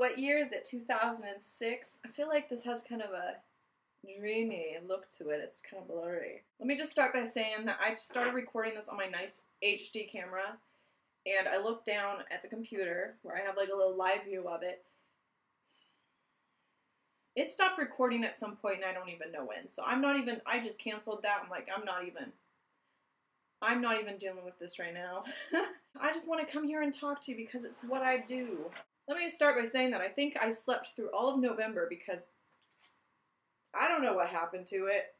what year is it? 2006? I feel like this has kind of a dreamy look to it. It's kind of blurry. Let me just start by saying that I started recording this on my nice HD camera, and I looked down at the computer where I have like a little live view of it. It stopped recording at some point and I don't even know when. So I just canceled that. I'm like, I'm not even dealing with this right now. I just want to come here and talk to you because it's what I do. Let me start by saying that I think I slept through all of November because I don't know what happened to it.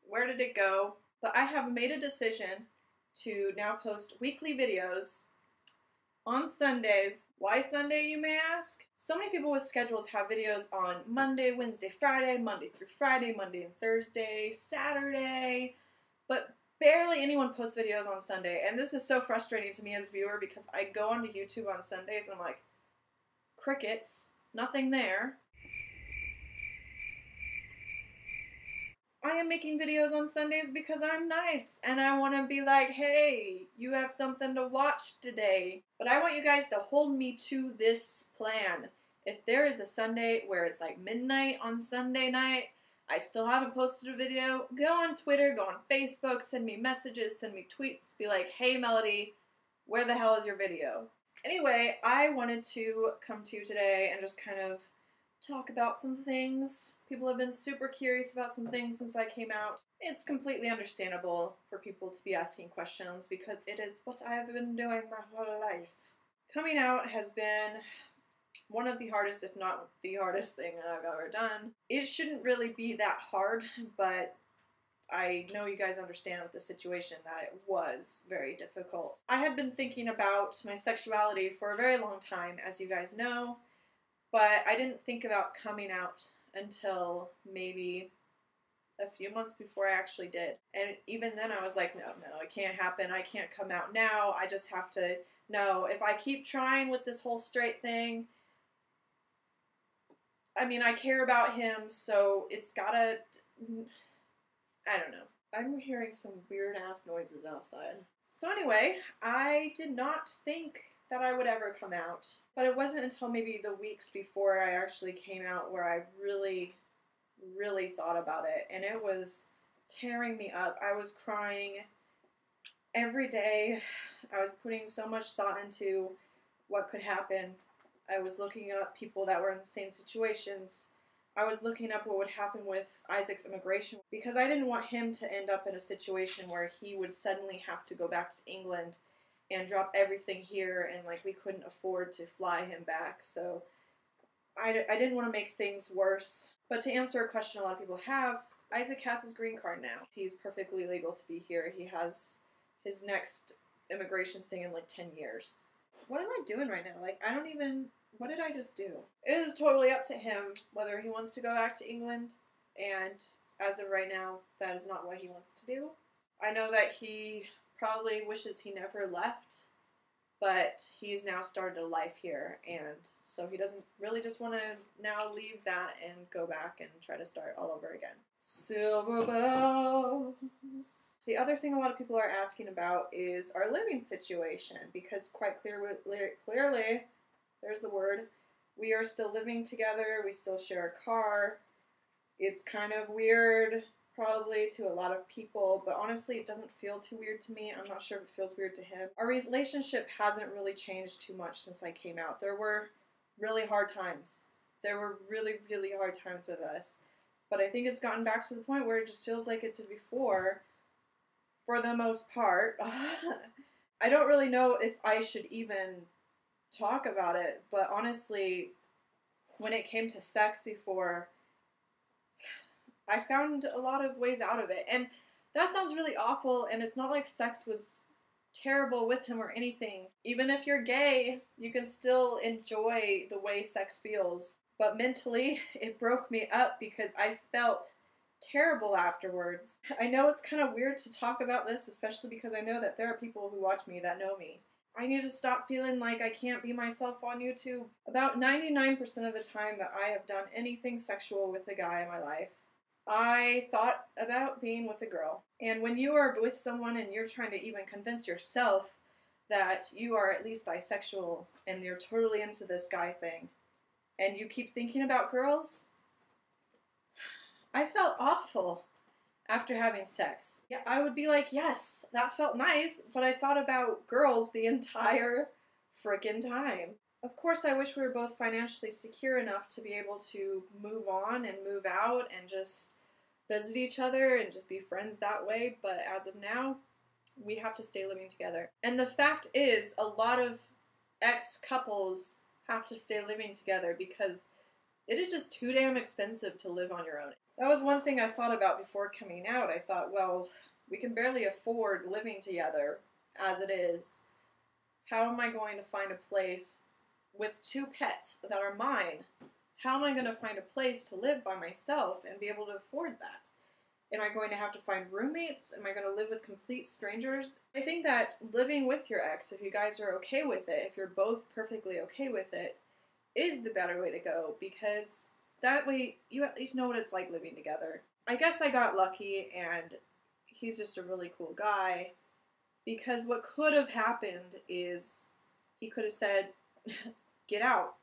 Where did it go? But I have made a decision to now post weekly videos on Sundays. Why Sunday, you may ask? So many people with schedules have videos on Monday, Wednesday, Friday, Monday through Friday, Monday and Thursday, Saturday, but barely anyone posts videos on Sunday. And this is so frustrating to me as a viewer because I go onto YouTube on Sundays and I'm like, crickets, nothing there. I am making videos on Sundays because I'm nice and I want to be like, hey, you have something to watch today. But I want you guys to hold me to this plan. If there is a Sunday where it's like midnight on Sunday night, I still haven't posted a video, go on Twitter, go on Facebook, send me messages, send me tweets, be like, hey Melody, where the hell is your video? Anyway, I wanted to come to you today and just kind of talk about some things. People have been super curious about some things since I came out. It's completely understandable for people to be asking questions because it is what I have been doing my whole life. Coming out has been one of the hardest, if not the hardest thing that I've ever done. It shouldn't really be that hard, but I know you guys understand with the situation that it was very difficult. I had been thinking about my sexuality for a very long time, as you guys know, but I didn't think about coming out until maybe a few months before I actually did. And even then I was like, no, it can't happen. I can't come out now. I just have to, no, if I keep trying with this whole straight thing, I mean, I care about him, so it's gotta, I don't know. I'm hearing some weird ass noises outside. So anyway, I did not think that I would ever come out. But it wasn't until maybe the weeks before I actually came out where I really, really thought about it. And it was tearing me up. I was crying every day. I was putting so much thought into what could happen. I was looking up people that were in the same situations. I was looking up what would happen with Isaac's immigration because I didn't want him to end up in a situation where he would suddenly have to go back to England and drop everything here, and like we couldn't afford to fly him back. So I didn't want to make things worse. But to answer a question a lot of people have, Isaac has his green card now. He's perfectly legal to be here. He has his next immigration thing in like 10 years. What am I doing right now? Like, I don't even, what did I just do? It is totally up to him whether he wants to go back to England, and as of right now, that is not what he wants to do. I know that he probably wishes he never left, but he's now started a life here, and so he doesn't really just want to now leave that and go back and try to start all over again. Silver bells. The other thing a lot of people are asking about is our living situation, because quite clearly, there's the word, we are still living together, we still share a car. It's kind of weird probably to a lot of people, but honestly it doesn't feel too weird to me. I'm not sure if it feels weird to him. Our relationship hasn't really changed too much since I came out. There were really hard times. There were really, really hard times with us. But I think it's gotten back to the point where it just feels like it did before, for the most part. I don't really know if I should even talk about it, but honestly, when it came to sex before, I found a lot of ways out of it. And that sounds really awful, and it's not like sex was terrible with him or anything. Even if you're gay, you can still enjoy the way sex feels. But mentally, it broke me up because I felt terrible afterwards. I know it's kind of weird to talk about this, especially because I know that there are people who watch me that know me. I need to stop feeling like I can't be myself on YouTube. About 99% of the time that I have done anything sexual with a guy in my life, I thought about being with a girl. And when you are with someone and you're trying to even convince yourself that you are at least bisexual and you're totally into this guy thing, and you keep thinking about girls, I felt awful after having sex. Yeah, I would be like, yes, that felt nice, but I thought about girls the entire frickin' time. Of course, I wish we were both financially secure enough to be able to move on and move out and just visit each other and just be friends that way, but as of now, we have to stay living together. And the fact is, a lot of ex-couples have to stay living together because it is just too damn expensive to live on your own. That was one thing I thought about before coming out. I thought, well, we can barely afford living together as it is. How am I going to find a place with 2 pets that are mine? How am I going to find a place to live by myself and be able to afford that? Am I going to have to find roommates? Am I going to live with complete strangers? I think that living with your ex, if you guys are okay with it, if you're both perfectly okay with it, is the better way to go, because that way you at least know what it's like living together. I guess I got lucky and he's just a really cool guy, because what could have happened is he could have said, get out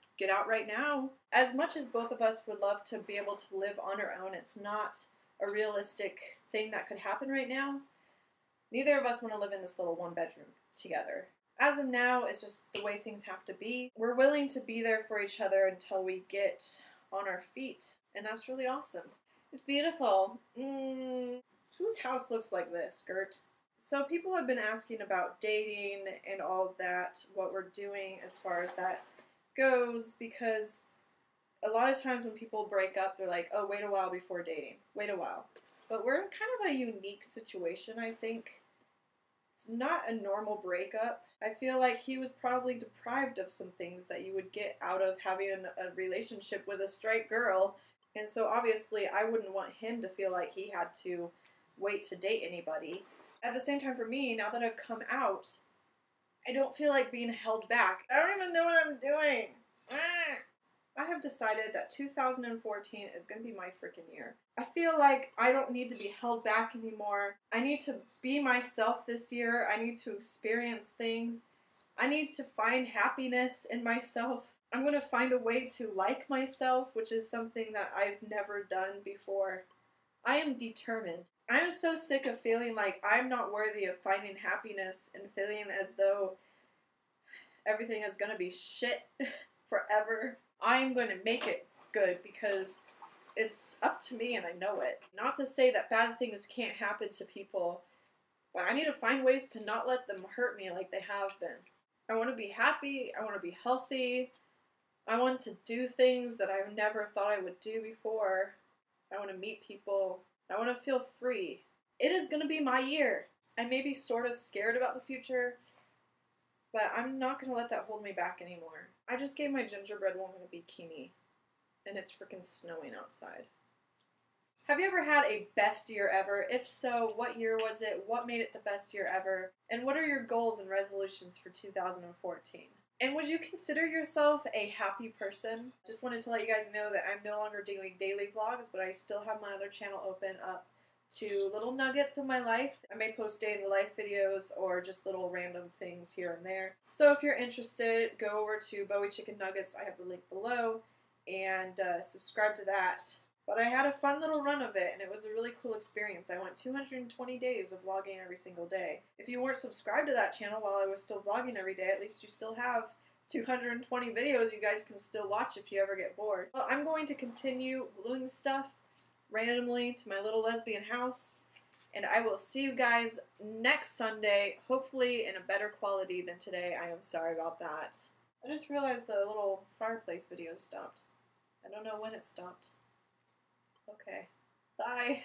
right now. As much as both of us would love to be able to live on our own, it's not a realistic thing that could happen right now. Neither of us want to live in this little 1-bedroom together. As of now, it's just the way things have to be. We're willing to be there for each other until we get on our feet, and that's really awesome. It's beautiful. Whose house looks like this, Gert? So people have been asking about dating and all of that, what we're doing as far as that goes, because a lot of times when people break up, they're like, oh, wait a while before dating. Wait a while. But we're in kind of a unique situation, I think. It's not a normal breakup. I feel like he was probably deprived of some things that you would get out of having a relationship with a straight girl. And so obviously I wouldn't want him to feel like he had to wait to date anybody. At the same time, for me, now that I've come out, I don't feel like being held back. I don't even know what I'm doing. I have decided that 2014 is going to be my freaking year. I feel like I don't need to be held back anymore. I need to be myself this year. I need to experience things. I need to find happiness in myself. I'm going to find a way to like myself, which is something that I've never done before. I am determined. I'm so sick of feeling like I'm not worthy of finding happiness and feeling as though everything is going to be shit forever. I'm going to make it good because it's up to me and I know it. Not to say that bad things can't happen to people, but I need to find ways to not let them hurt me like they have been. I want to be happy. I want to be healthy. I want to do things that I've never thought I would do before. I want to meet people. I want to feel free. It is going to be my year. I may be sort of scared about the future, but I'm not going to let that hold me back anymore. I just gave my gingerbread woman a bikini, and it's freaking snowing outside. Have you ever had a best year ever? If so, what year was it? What made it the best year ever? And what are your goals and resolutions for 2014? And would you consider yourself a happy person? Just wanted to let you guys know that I'm no longer doing daily vlogs, but I still have my other channel open up to little nuggets of my life. I may post day in the life videos or just little random things here and there. So if you're interested, go over to Bowie Chicken Nuggets. I have the link below, and subscribe to that. But I had a fun little run of it, and it was a really cool experience. I went 220 days of vlogging every single day. If you weren't subscribed to that channel while I was still vlogging every day, at least you still have 220 videos you guys can still watch if you ever get bored. Well, I'm going to continue gluing stuff randomly to my little lesbian house, and I will see you guys next Sunday, hopefully in a better quality than today. I am sorry about that. I just realized the little fireplace video stopped. I don't know when it stopped. Okay. Bye.